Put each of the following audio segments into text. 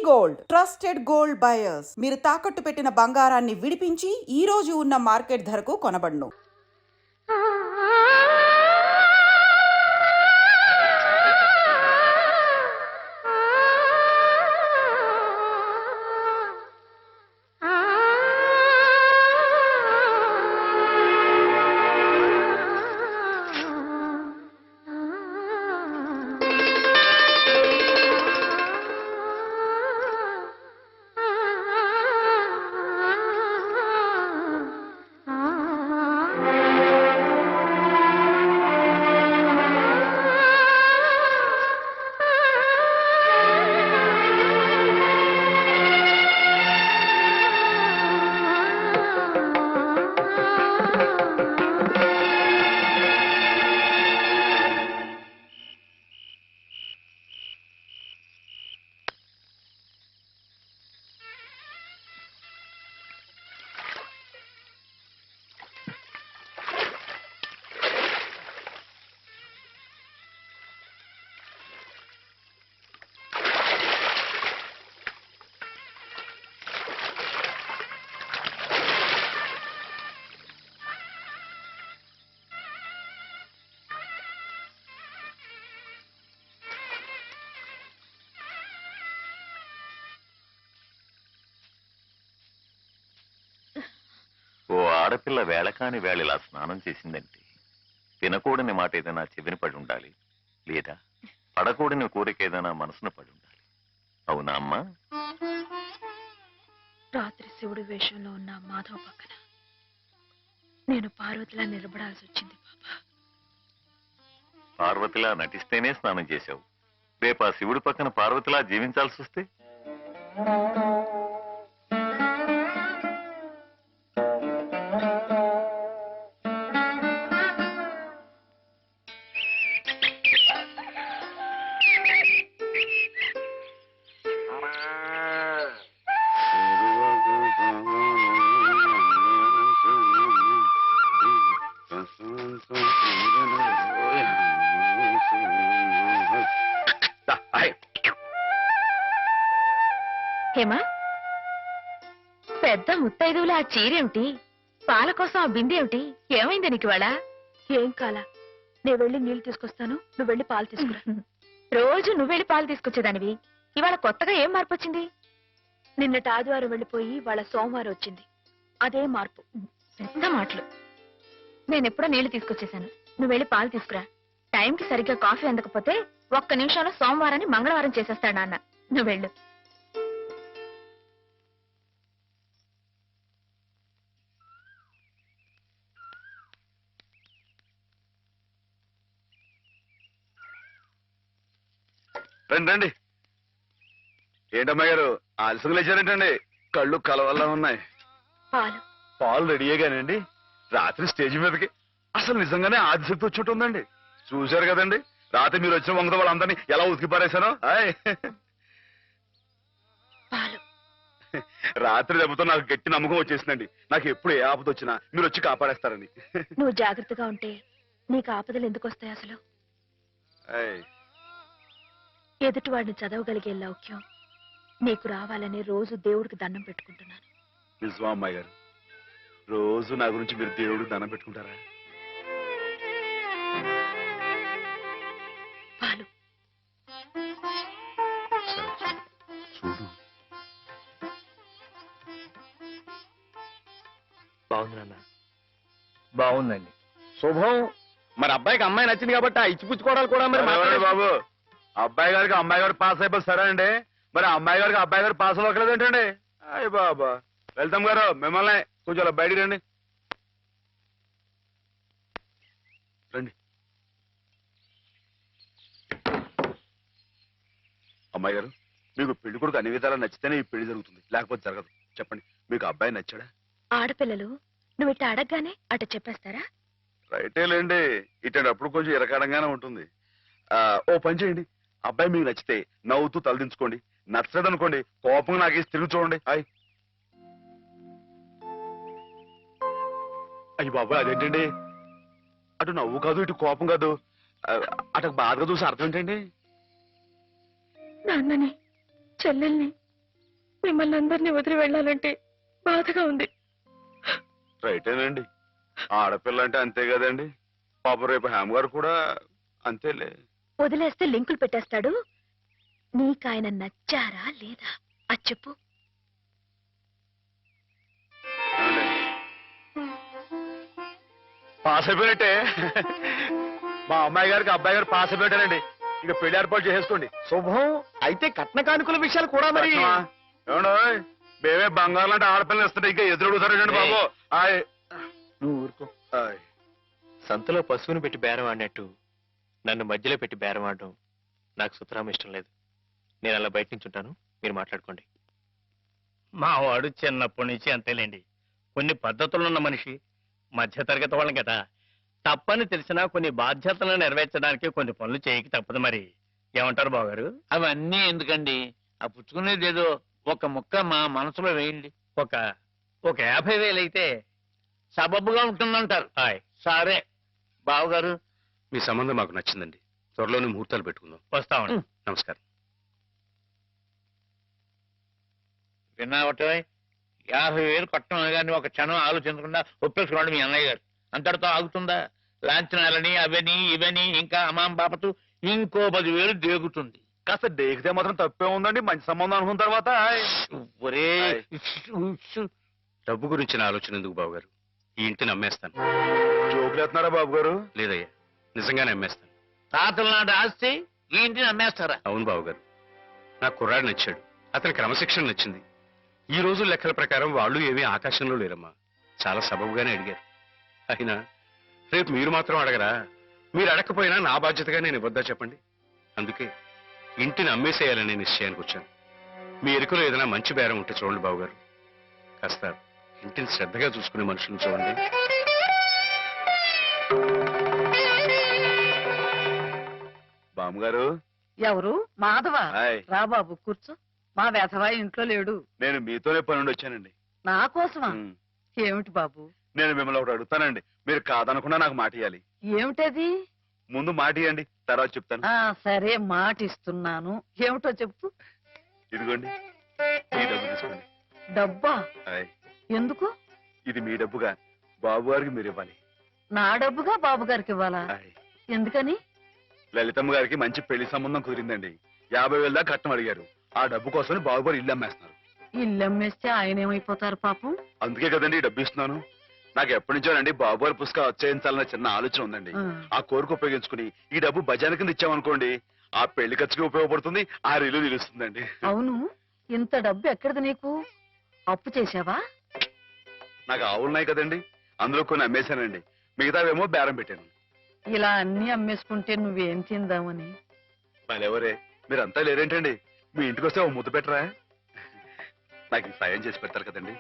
Gold trusted gold buyers మీరు తాకట్టు పెట్టిన బంగారాన్ని విడిపించి ఈ రోజు ఉన్న మార్కెట్ ధరకు కొనబడును. ఓ ఆడపిల్ల వేళకాని వేళలా స్నానం చేసిందంటే తినకూడని మాట ఏదైనా చెవిని పడి ఉండాలి, లేదా పడకూడని కోరిక ఏదైనా మనసును పడి ఉండాలి. అవునా అమ్మా? రాత్రి శివుడి వేషంలో ఉన్న మాధవ పక్కన నేను పార్వతిలా నిలబడాల్సి వచ్చింది బాబా. పార్వతిలా నటిస్తేనే స్నానం చేశావు. రేపు ఆ శివుడి పక్కన పార్వతిలా జీవించాల్సి వస్తే? హేమా, పెద్ద ముత్తైదువులు ఆ చీరేమిటి, పాల కోసం ఆ బిందెమిటి, ఏమైంది నీకు ఇవాళ? ఏం కాలా, నేను వెళ్ళి నీళ్లు తీసుకొస్తాను, నువ్వు వెళ్ళి పాలు తీసుకురా. రోజు నువ్వు వెళ్ళి పాలు తీసుకొచ్చేదానివి, ఇవాళ కొత్తగా ఏం మార్పు వచ్చింది? నిన్నటి ఆదివారం వెళ్ళిపోయి వాళ్ళ సోమవారం వచ్చింది, అదే మార్పు. పెద్ద మాటలు. నేనెప్పుడో నీళ్లు తీసుకొచ్చేసాను, నువ్వు వెళ్ళి పాలు తీసుకురా. టైంకి సరిగ్గా కాఫీ అందకపోతే ఒక్క నిమిషంలో సోమవారాన్ని మంగళవారం చేసేస్తాడు నాన్న. నువ్వు వెళ్ళు. రండి రండి. ఏంటమ్మా గారు ఆలస్యం లేచారేంటండి? కళ్ళు కలవల్లా ఉన్నాయి. పాలు రెడీయేగానండి. రాత్రి స్టేజ్ మీదకి అసలు నిజంగానే ఆదిశక్తి వచ్చి ఉందండి. చూశారు కదండి రాత్రి మీరు వచ్చిన వంగతో వాళ్ళందరినీ ఎలా ఉతికి పారేశానో. రాత్రి దెబ్బతో నాకు గట్టి నమ్మకం వచ్చేసిందండి. నాకు ఎప్పుడు ఏ ఆపద వచ్చినా మీరు వచ్చి కాపాడేస్తారని. నువ్వు జాగ్రత్తగా ఉంటే నీకు ఆపదలు ఎందుకు వస్తాయి? అసలు ఎదుటివాడిని చదవగలిగే లౌక్యం నీకు రావాలని రోజు దేవుడికి దండం పెట్టుకుంటున్నాను. నిజమా అమ్మాయి గారు? రోజు నా గురించి మీరు దేవుడికి దండం పెట్టుకుంటారా? పాలు చూడు. బాగుంది నాన్న, బాగుందండి. శుభం. మరి అబ్బాయికి అమ్మాయి నచ్చింది కాబట్టి ఆ ఇచ్చిపుచ్చుకోవడాలు కూడా మరి బాబు, అబ్బాయి గారికి అమ్మాయి గారు పాస్ అయిపోయి సరే అండి, మరి అమ్మాయి గారికి అబ్బాయి గారు పాస్ అవ్వట్లేదు ఏంటండి? అయ్య బాబా. వెళ్తాం గారు, మిమ్మల్ని కొంచెం బయటికి రండి. రండి. అమ్మాయి గారు, మీకు పెళ్లి కొడుకు అన్ని విధాలా నచ్చితేనే ఈ పెళ్లి జరుగుతుంది, లేకపోతే జరగదు. చెప్పండి, మీకు అబ్బాయి నచ్చాడా? ఆడపిల్లలు నువ్వు ఇట్ట అడగగానే అట చెప్పేస్తారా? రైటే లేండి, ఇటప్పుడు కొంచెం ఇరకాడంగానే ఉంటుంది. ఓ పని చేయండి, అబ్బాయి మీకు నచ్చితే నవ్వుతూ తలదించుకోండి, నచ్చదనుకోండి కోపంగా నాకేసి తిరిగి చూడండి. అయ్యి బాబు, అదేంటండి? అటు నవ్వు కాదు, ఇటు కోపం కాదు, అటు బాధగా చూసి అర్థం ఏంటండి? నాన్నని చెల్లెల్ని మిమ్మల్ని అందరినీ వదిలి వెళ్ళాలంటే బాధగా ఉంది. రైటేనండి, ఆడపిల్ల అంటే అంతే కదండి. పాప రేపు హేమ గారు కూడా అంతేలే. వదిలేస్తే లింకులు పెట్టేస్తాడు. నీకాయన నచ్చారా లేదా అది చెప్పు. పాస్ అయిపోయినట్టే. మా అమ్మాయి గారికి అబ్బాయి గారు పాస్ అయిపోయారండి. ఇక పెళ్లి ఏర్పాటు చేసేసుకోండి. శుభం. అయితే కట్న కానుకల విషయాలు కూడా మరి ఏమండో మేమే బంగారం అంటే ఆడపిల్లలు ఇస్తుంటే ఇంకా ఎదురుడుతారండి బాబు. నువ్వు ఊరుకో. సంతలో పశువుని పెట్టి బేరం ఆడినట్టు నన్ను మధ్యలో పెట్టి బేరం ఆడడం నాకు సుతరాం ఇష్టం లేదు. నేను అలా బయట నుంచి ఉంటాను, మీరు మాట్లాడుకోండి. మా వాడు చిన్నప్పటి నుంచి అంతేలేండి. కొన్ని పద్ధతులున్న మనిషి, మధ్యతరగతి వాళ్ళం కదా. తప్పని తెలిసినా కొన్ని బాధ్యతలను నెరవేర్చడానికి కొన్ని పనులు చేయక తప్పదు. మరి ఏమంటారు బావగారు? అవన్నీ ఎందుకండి, ఆ పుచ్చుకునేది ఏదో ఒక ముక్క మా మనసులో వేయండి. ఒక 50,000 అయితే సబబుగా ఉంటుందంటారు. హాయ్. సరే బావగారు, మీ సంబంధం మాకు నచ్చిందండి. త్వరలోనే ముహూర్తాలు పెట్టుకుందాం. వస్తామండి. నమస్కారం. విన్నావట 50,000 కట్టడం కానీ ఒక క్షణం ఆలోచించకుండా ఒప్పేసుకున్నాడు మీ అన్నయ్య గారు. అంతటితో ఆగుతుందా? లాంఛనాలని అవని ఇవని ఇంకా అమాం బాపతు ఇంకో 10,000 దేగుతుంది. కాస్త డేకితే మాత్రం తప్పే ఉందండి. మంచి సంబంధం అనుకున్న తర్వాత ఒరే డబ్బు గురించిన ఆలోచన ఎందుకు బాబుగారు? ఈ ఇంటిని అమ్మేస్తాను. జోకులు ఎత్తున్నారా బాబు గారు? లేదయ్యా, నిజంగానే అమ్మేస్తాను. తాతల నాటి ఆస్తి ఈ ఇంటిని అమ్మేస్తారా? అవును బాబుగారు, నాకు కుర్రాడు నచ్చాడు, అతని క్రమశిక్షణ నచ్చింది. ఈ రోజు లెక్కల ప్రకారం వాళ్ళు ఏమీ ఆకాశంలో లేరమ్మా. చాలా సబబుగానే అడిగారు. అయినా రేపు మీరు మాత్రం అడగరా? మీరు అడగకపోయినా నా బాధ్యతగా నేను ఇవ్వద్దా చెప్పండి? అందుకే ఇంటిని అమ్మేసేయాలనే నిశ్చయానికి వచ్చాను. మీ ఎరుకలో ఏదైనా మంచి బేరం ఉంటే చూడండి బాబుగారు. కాస్త ఇంటిని శ్రద్ధగా చూసుకునే మనుషులను చూడండి. బామ్మగారు. ఎవరు? మాధవ. హాయ్. రా బాబు కూర్చో. మా వెధవా ఇంట్లో లేడు. నేను మీతోనే పని నుండి వచ్చానండి. నా కోసమా? ఉమ్. ఏమిటి బాబు? నేను మిమ్మల్ని ఒకటి అడుగుతానండి. మీరు కాదనకుండా నాకు మాట ఇవ్వాలి. ఏమిటది? ముందు మాట ఇవ్వండి, తర్వాత చెప్తాను. సరే మాట ఇస్తున్నాను. ఏమిటో చెప్పు. ఇదిగోండి, ఈ డబ్బు తీసుకోండి. డబ్బా? హాయ్. ఎందుకు? ఇది మీ డబ్బుగా బాబు గారికి మీరు ఇవ్వాలి. నా డబ్బుగా బాబు గారికి ఇవ్వాలా? హాయ్. ఎందుకని? లలితమ్మ గారికి మంచి పెళ్లి సంబంధం కుదిరిందండి. 50,000 దాకా కట్నం అడిగారు. ఆ డబ్బు కోసం బాబు గారు ఇల్లు అమ్మేస్తున్నారు. ఇల్లు అమ్మేస్తే ఆయన ఏమైపోతారు పాపం? అందుకే కదండి ఈ డబ్బు ఇస్తున్నాను. నాకు ఎప్పటి నుంచోనండి బాబు గారి పుస్తకం వచ్చేయించాలన్న చిన్న ఆలోచన ఉందండి. ఆ కోరిక ఉపయోగించుకుని ఈ డబ్బు బజార్ కింద ఇచ్చామనుకోండి, ఆ పెళ్లి ఖర్చుకి ఉపయోగపడుతుంది, ఆ ఇల్లు నిలుస్తుందండి. అవును, ఇంత డబ్బు ఎక్కడిది నీకు? అప్పు చేశావా? నాకు ఆవులున్నాయి కదండి, అందులో కొన్ని అమ్మేశానండి. మిగతావేమో బేరం పెట్టాను. ఇలా అన్ని అమ్మేసుకుంటే నువ్వేం తిందామని? మళ్ళెవరే మీరంతా లేరేంటండి? మీ ఇంటికి వస్తే ఓ ముద్దు పెట్టరా? నాకు ఈ సాయం చేసి పెడతారు కదండి.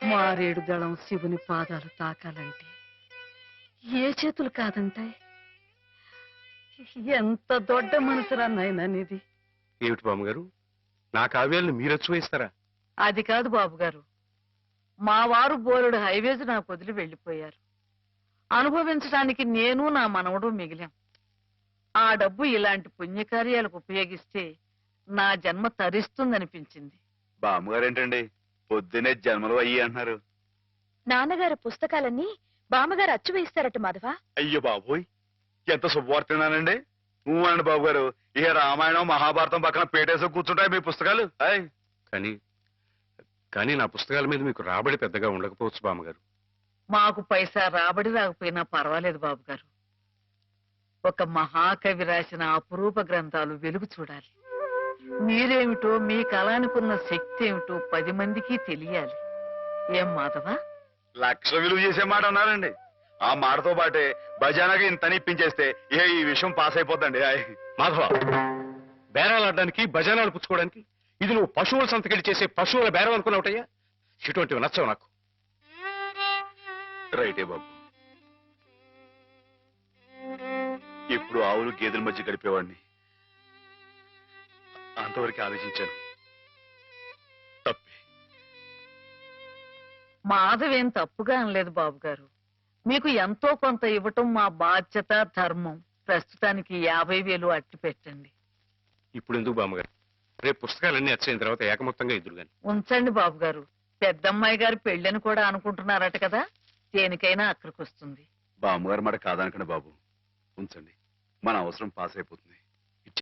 మారేడు దళం శివుని పాదాలు తాకాలంటే ఏ చేతులు కాదంటాయి? ఎంత దొడ్డ మనసురా నాయనా నీది. ఏమిటి బామ్మగారు, నా కావ్యాలను మీరు వేస్తారా? అది కాదు బాబు గారు, మా వారు బోలెడు హైవేస్ నాకు వదిలి వెళ్ళిపోయారు. అనుభవించడానికి నేను నా మనవడు మిగిలాం. ఆ డబ్బు ఇలాంటి పుణ్యకార్యాలకు ఉపయోగిస్తే నా జన్మ తరిస్తుందనిపించింది. బామ్మగారేంటండి పొద్దునే జన్మలు అయ్యి అంటున్నారు? నాన్నగారు పుస్తకాలన్నీ బామ్మగారు అచ్చు వేయిస్తారట మాధవ. అయ్యో బాబోయ్, ఎంత శుభవార్తనానండి. నువ్వు అండి బాబు గారు, ఇక రామాయణం మహాభారతం పక్కన పేటేసో కూర్చుంటాయి మీ పుస్తకాలు. కానీ నా పుస్తకాల మీద మీకు రాబడి పెద్దగా ఉండకపోవచ్చు బామ్మగారు. మాకు పైసా రాబడి రాకపోయినా పర్వాలేదు బాబు గారు. ఒక మహాకవి రాసిన అపురూప గ్రంథాలు వెలుగు చూడాలి. మీరేమిటో, మీ కళానికున్న శక్తి ఏమిటో 10 మందికి తెలియాలి. ఏం మాధవా? 1,00,000 విలువ చేసే మాట అన్నారండి. ఆ మాటతో పాటే బజానాగా ఇంత ఇప్పించేస్తే ఈ విషయం పాస్ అయిపోద్దండి. మాధవ, బేరాలు ఆడడానికి భజనాలు పుచ్చుకోవడానికి ఇది నువ్వు పశువుల సంతకెళ్ళి చేసే పశువుల బేరం అనుకున్నావుటయ్యా? ఇటువంటివి నచ్చవు నాకు. రైటే బాబు, ఇప్పుడు ఆవులు గేదెల మధ్య గడిపేవాడిని. అంతవరకు ఆలోచించాను. తప్పే. మాధవేం తప్పుగా అనలేదు బాబు గారు. మీకు ఎంతో కొంత ఇవ్వటం మా బాధ్యత, ధర్మం. ప్రస్తుతానికి 50,000 అట్టి పెట్టండి. ఇప్పుడు ఎందుకు బామ్మగారు? రేపు పుస్తకాలన్నీ వచ్చేసిన తర్వాత ఏకమొత్తంగా ఎదురుగాని. ఉంచండి బాబు గారు, పెద్దమ్మాయి గారు పెళ్ళని కూడా అనుకుంటున్నారట కదా, దేనికైనా అక్కడికి వస్తుంది. బామ్మగారు మాట కాదనకండి బాబు, ఉంచండి. మన అవసరం పాస్ అయిపోతుంది.